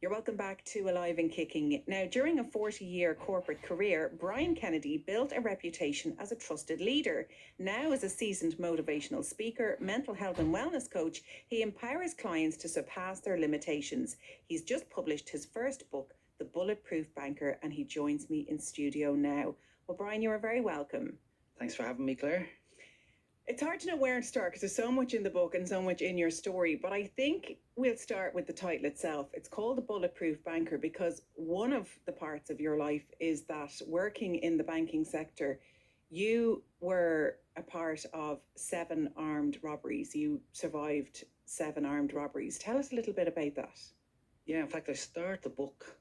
You're welcome back to Alive and Kicking. Now, during a 40-year corporate career, Brian Kennedy built a reputation as a trusted leader. Now, as a seasoned motivational speaker, mental health and wellness coach, he empowers clients to surpass their limitations. He's just published his first book, The Bulletproof Banker, and he joins me in studio now. Well, Brian, you are very welcome. Thanks for having me, Claire. It's hard to know where to start because there's so much in the book and so much in your story, but I think we'll start with the title itself. It's called The Bulletproof Banker because one of the parts of your life is that working in the banking sector, you were a part of 7 armed robberies. You survived 7 armed robberies. Tell us a little bit about that. Yeah, in fact, I start the book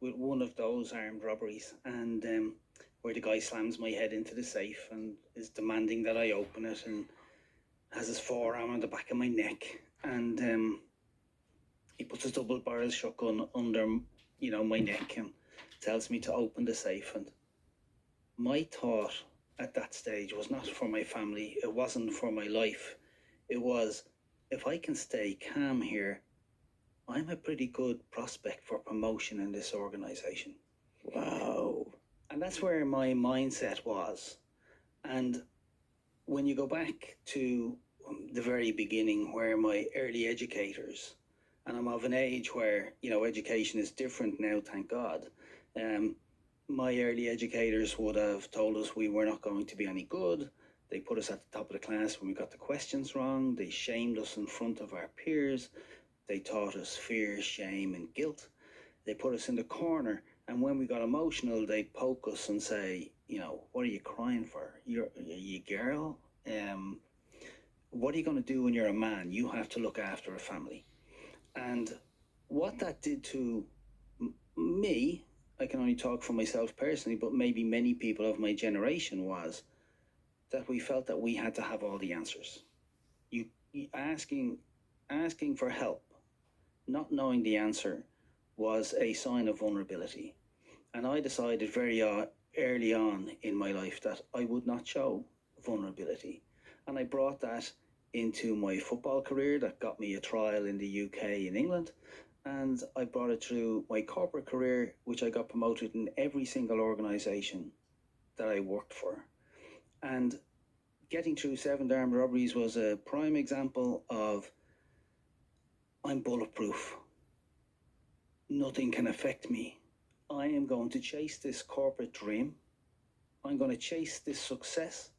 with one of those armed robberies, and where the guy slams my head into the safe and is demanding that I open it and has his forearm on the back of my neck, and he puts his double-barrel shotgun under, my neck and tells me to open the safe. And my thought at that stage was not for my family, it wasn't for my life, it was, if I can stay calm here, I'm a pretty good prospect for promotion in this organization. Wow. And that's where my mindset was. And when you go back to the very beginning, where my early educators, and I'm of an age where, education is different now, thank God. My early educators would have told us we were not going to be any good. They put us at the top of the class when we got the questions wrong. They shamed us in front of our peers. They taught us fear, shame, and guilt. They put us in the corner. And when we got emotional, they'd poke us and say, what are you crying for? You're a girl? What are you going to do when you're a man? You have to look after a family. And what that did to me, I can only talk for myself personally, but maybe many people of my generation, was that we felt that we had to have all the answers. You asking for help, not knowing the answer, was a sign of vulnerability. And I decided very early on in my life that I would not show vulnerability. And I brought that into my football career that got me a trial in the UK and England. And I brought it through my corporate career, which I got promoted in every single organization that I worked for. And getting through 7 armed robberies was a prime example of, I'm bulletproof. Nothing can affect me. I am going to chase this corporate dream. I'm going to chase this success.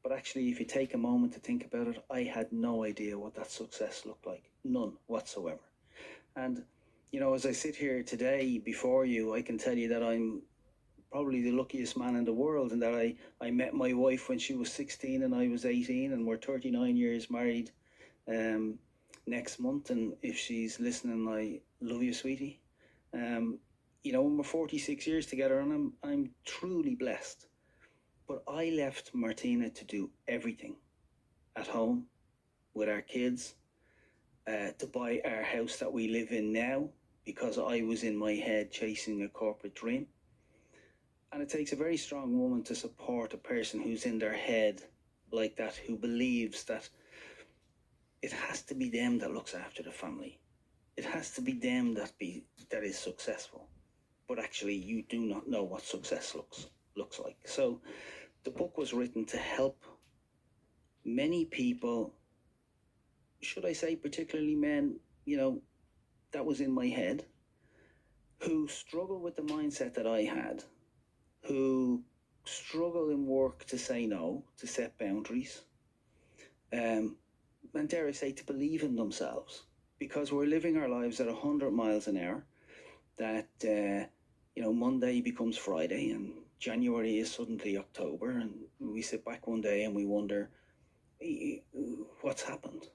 But actually, if you take a moment to think about it, I had no idea what that success looked like. None whatsoever. And, as I sit here today before you, I can tell you that I'm probably the luckiest man in the world, and that I met my wife when she was 16 and I was 18, and we're 39 years married next month. And if she's listening, I love you, sweetie. We're 46 years together, and I'm truly blessed. But I left Martina to do everything at home with our kids, to buy our house that we live in now, because I was in my head chasing a corporate dream. And it takes a very strong woman to support a person who's in their head like that, who believes that it has to be them that looks after the family. It has to be them that is successful. But actually, you do not know what success looks like. So the book was written to help many people, should I say particularly men, that was in my head, who struggle with the mindset that I had, who struggle in work to say no, to set boundaries, and dare I say, to believe in themselves. Because we're living our lives at 100 miles an hour, that, Monday becomes Friday and January is suddenly October, and we sit back one day and we wonder, what's happened?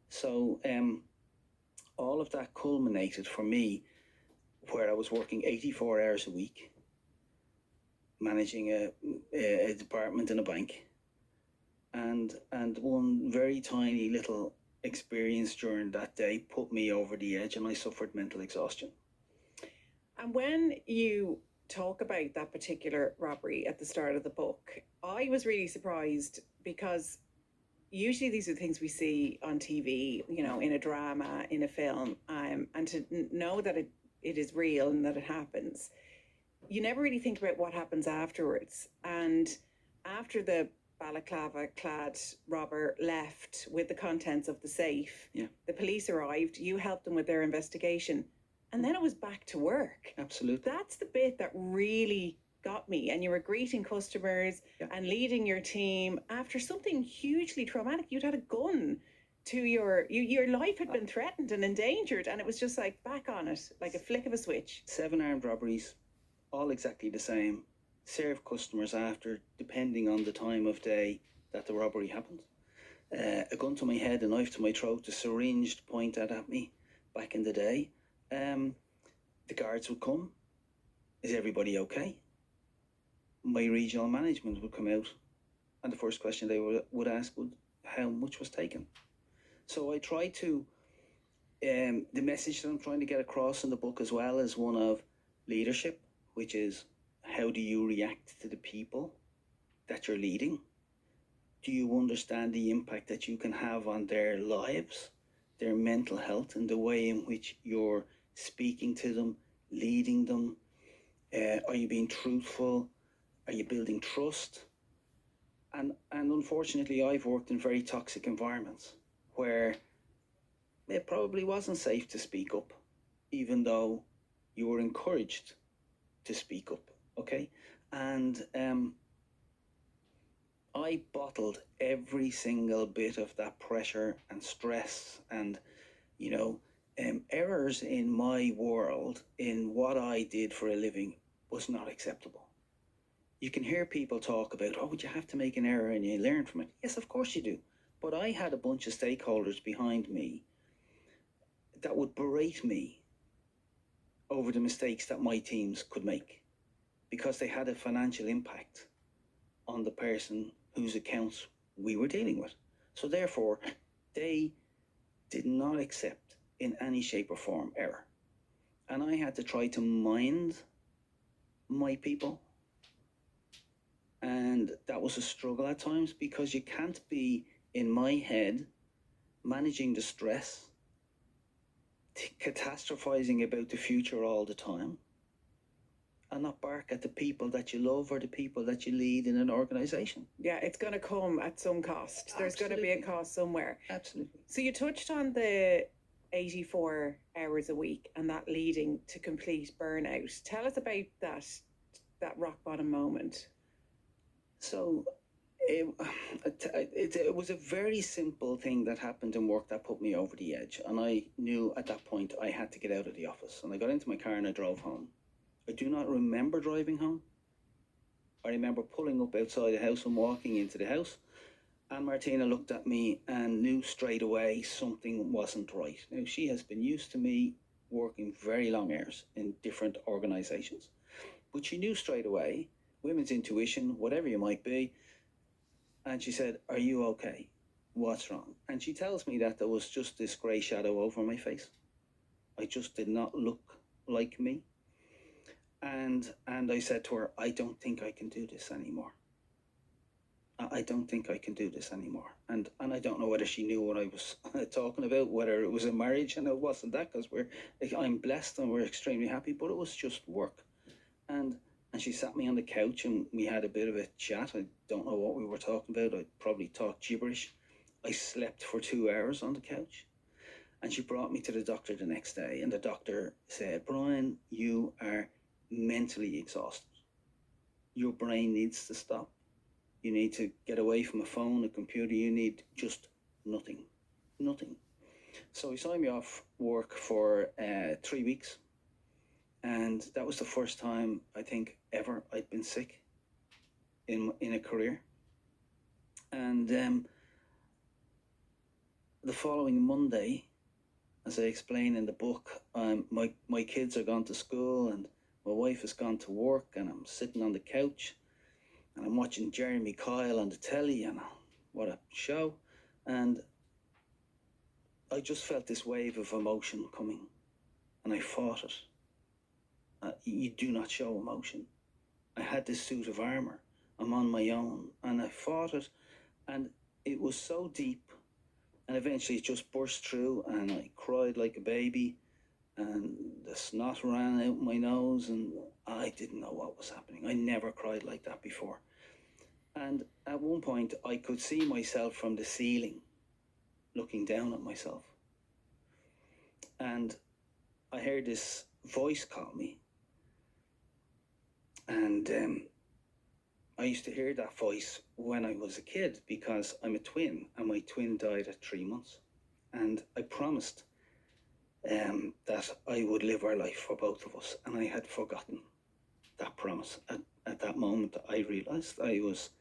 So all of that culminated for me where I was working 84 hours a week, managing a department in a bank, and one very tiny little experience during that day put me over the edge, and I suffered mental exhaustion. And when you talk about that particular robbery at the start of the book, I was really surprised because usually these are things we see on TV, you know, in a drama, in a film, and to know that it is real and that it happens, you never really think about what happens afterwards. And after the balaclava clad robber left with the contents of the safe, Yeah. the police arrived, you helped them with their investigation, and then it was back to work. Absolutely. That's the bit that really got me. And you were greeting customers, Yeah. and leading your team after something hugely traumatic. You'd had a gun to your life had been threatened and endangered, and it was just like back on it, like a flick of a switch. 7 armed robberies, all exactly the same. Serve customers after, depending on the time of day that the robbery happened. A gun to my head, a knife to my throat, a syringe pointed at me back in the day. The guards would come. Is everybody okay? My regional management would come out, and the first question they would ask would, how much was taken? So I try to, the message that I'm trying to get across in the book as well is one of leadership, which is, how do you react to the people that you're leading? Do you understand the impact that you can have on their lives, their mental health, and the way in which you're speaking to them, leading them? Are you being truthful? Are you building trust? And unfortunately, I've worked in very toxic environments where it probably wasn't safe to speak up, even though you were encouraged to speak up, okay? And I bottled every single bit of that pressure and stress and, you know, errors in my world, in what I did for a living, was not acceptable. You can hear people talk about, oh, you have to make an error and you learn from it. Yes, of course you do. But I had a bunch of stakeholders behind me that would berate me over the mistakes that my teams could make, because they had a financial impact on the person whose accounts we were dealing with. So therefore, they did not accept in any shape or form error. And I had to try to mind my people. And that was a struggle at times, because you can't be in my head managing the stress, catastrophizing about the future all the time, and not bark at the people that you love or the people that you lead in an organization. Yeah, it's going to come at some cost. There's going to be a cost somewhere. Absolutely. So you touched on the 84 hours a week and that leading to complete burnout. Tell us about that rock bottom moment. So it was a very simple thing that happened in work that put me over the edge. And I knew at that point I had to get out of the office. And I got into my car and I drove home. I do not remember driving home. I remember pulling up outside the house and walking into the house. And Martina looked at me and knew straight away something wasn't right. Now, she has been used to me working very long hours in different organizations. But she knew straight away, women's intuition, whatever you might be. And she said, are you okay? What's wrong? And she tells me that there was just this grey shadow over my face. I just did not look like me. And I said to her, I don't think I can do this anymore. I don't think I can do this anymore. And I don't know whether she knew what I was talking about, whether it was a marriage, and it wasn't that, because I'm blessed and we're extremely happy, but it was just work. And she sat me on the couch and we had a bit of a chat. I don't know what we were talking about. I probably talked gibberish. I slept for 2 hours on the couch. And she brought me to the doctor the next day, and the doctor said, Brian, you are mentally exhausted. Your brain needs to stop. You need to get away from a phone, a computer. You need just nothing. So he signed me off work for 3 weeks. And that was the first time, I think, ever I'd been sick in a career. And the following Monday, as I explain in the book, my kids are gone to school and my wife has gone to work, and I'm sitting on the couch and I'm watching Jeremy Kyle on the telly, and what a show. And I just felt this wave of emotion coming, and I fought it. You do not show emotion. I had this suit of armor. I'm on my own, and I fought it, and it was so deep, and eventually it just burst through, and I cried like a baby, and the snot ran out my nose, and I didn't know what was happening. I never cried like that before. And at one point, I could see myself from the ceiling, looking down at myself. And I heard this voice call me. And I used to hear that voice when I was a kid, because I'm a twin, and my twin died at 3 months. And I promised that I would live our life for both of us. And I had forgotten that promise. At that moment, I realized I was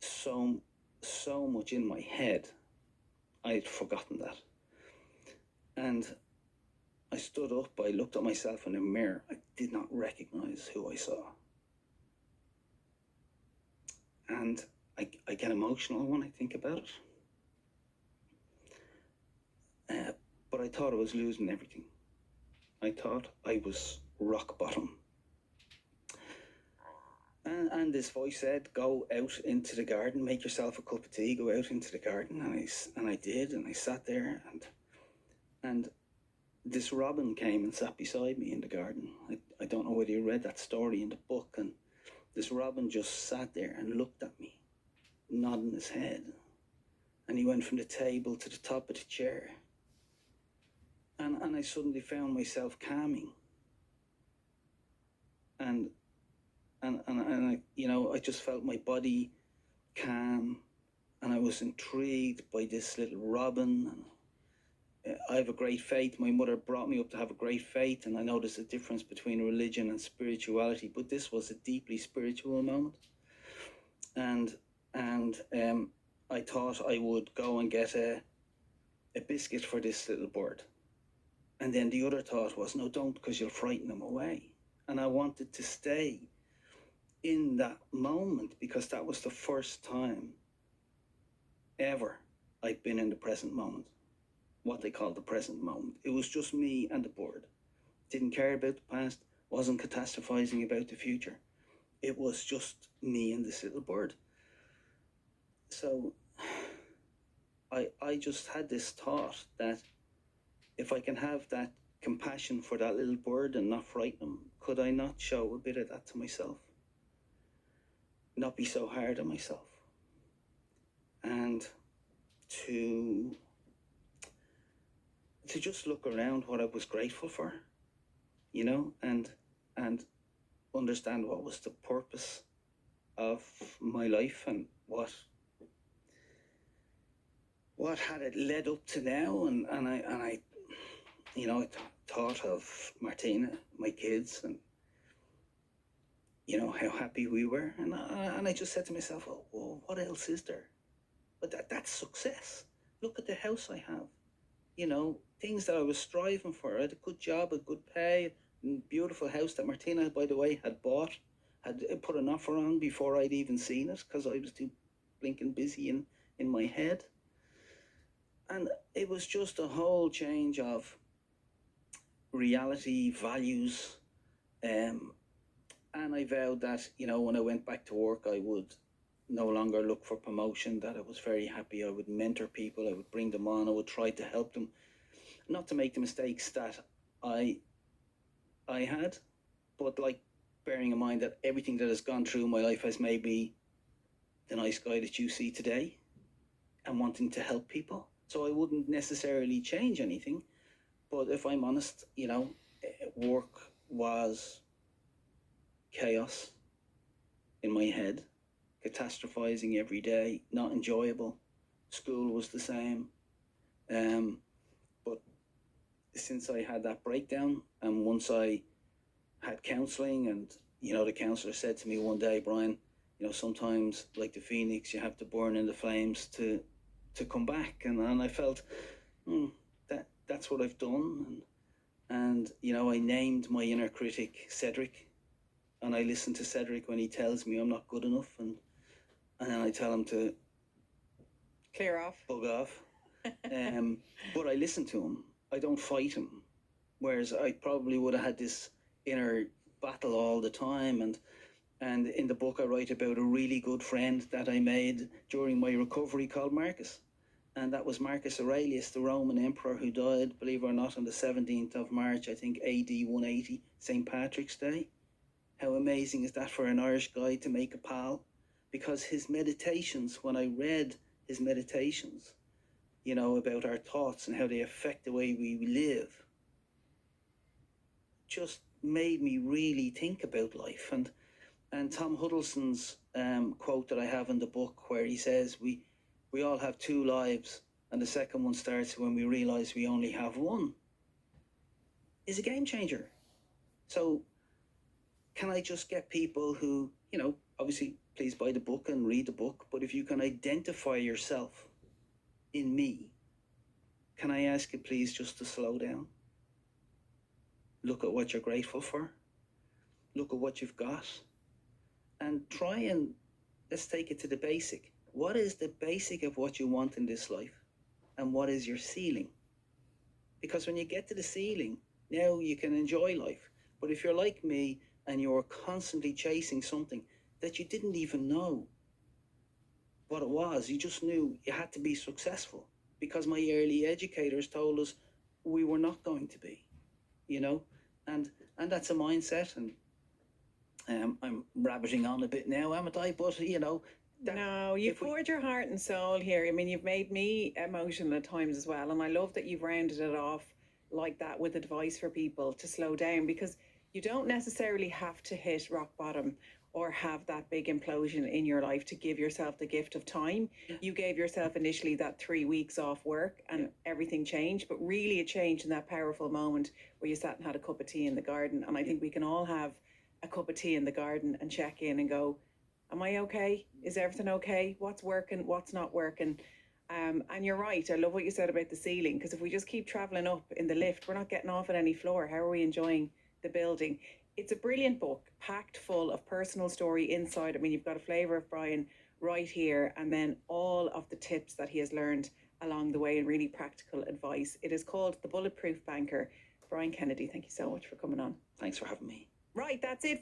so much in my head, I had forgotten that. And I stood up, I looked at myself in the mirror. I did not recognize who I saw. And I get emotional when I think about it. But I thought I was losing everything. I thought I was rock bottom. And this voice said, go out into the garden, make yourself a cup of tea, go out into the garden. And I did, and I sat there, and this robin came and sat beside me in the garden. I don't know whether you read that story in the book, and this robin just sat there and looked at me, nodding his head. And he went from the table to the top of the chair. And I suddenly found myself calming. And I, I just felt my body calm, and I was intrigued by this little robin. And I have a great faith. My mother brought me up to have a great faith, and I know there's a difference between religion and spirituality, but this was a deeply spiritual moment. And I thought I would go and get a biscuit for this little bird. And then the other thought was, no, don't, because you'll frighten him away. And I wanted to stay in that moment, because that was the first time ever I'd been in the present moment, what they call the present moment. It was just me and the bird. Didn't care about the past, wasn't catastrophizing about the future. It was just me and this little bird. So I just had this thought that if I can have that compassion for that little bird and not frighten him, could I not show a bit of that to myself? Not be so hard on myself. And to just look around what I was grateful for, and understand what was the purpose of my life, and what had it led up to now. And I thought of Martina, my kids, and how happy we were, and I just said to myself, oh, well, what else is there? But that's success. Look at the house I have, things that I was striving for. I had a good job, a good pay, beautiful house that Martina, by the way, had put an offer on before I'd even seen it, because I was too blinking busy in my head. And it was just a whole change of reality, values, and I vowed that, when I went back to work, I would no longer look for promotion, that I was very happy. I would mentor people, I would bring them on, I would try to help them, not to make the mistakes that I had, but like bearing in mind that everything that has gone through my life has made me the nice guy that you see today, and wanting to help people. So I wouldn't necessarily change anything, but if I'm honest, work was chaos in my head, catastrophizing every day, not enjoyable. School was the same. But since I had that breakdown, and once I had counselling, and the counsellor said to me one day, Brian, sometimes like the phoenix, you have to burn in the flames to come back. And I felt that's what I've done. And I named my inner critic Cedric. And I listen to Cedric when he tells me I'm not good enough, and then I tell him to clear off, bug off. But I listen to him. I don't fight him. Whereas I probably would have had this inner battle all the time. And And in the book, I write about a really good friend that I made during my recovery called Marcus. And that was Marcus Aurelius, the Roman emperor who died, believe it or not, on the 17th of March, I think AD 180, St. Patrick's Day. How amazing is that for an Irish guy to make a pal? Because his meditations, when I read his meditations, you know, about our thoughts and how they affect the way we live, just made me really think about life. And Tom Huddleston's quote that I have in the book, where he says, we all have two lives, and the second one starts when we realize we only have one, is a game changer. So can I just get people who, you know, obviously please buy the book and read the book, but if you can identify yourself in me, can I ask you please just to slow down? Look at what you're grateful for. Look at what you've got. And try and, let's take it to the basic. What is the basic of what you want in this life? And what is your ceiling? Because when you get to the ceiling, now you can enjoy life. But if you're like me and you're constantly chasing something that you didn't even know what it was, you just knew you had to be successful because my early educators told us we were not going to be, you know, and that's a mindset. And I'm rabbiting on a bit now, haven't I? But, you know, no, you've poured your heart and soul here. I mean, you've made me emotional at times as well. And I love that you've rounded it off like that with advice for people to slow down, because you don't necessarily have to hit rock bottom or have that big implosion in your life to give yourself the gift of time. Yeah. You gave yourself initially that 3 weeks off work and everything changed, but really it changed in that powerful moment where you sat and had a cup of tea in the garden. And I think we can all have a cup of tea in the garden and check in and go, am I okay? Is everything okay? What's working? What's not working? And you're right. I love what you said about the ceiling, because if we just keep traveling up in the lift, we're not getting off at any floor. How are we enjoying the building? It's a brilliant book, packed full of personal story inside. I mean, you've got a flavour of Brian right here, and then all of the tips that he has learned along the way and really practical advice. It is called The Bulletproof Banker. Brian Kennedy, thank you so much for coming on. Thanks for having me. Right, that's it.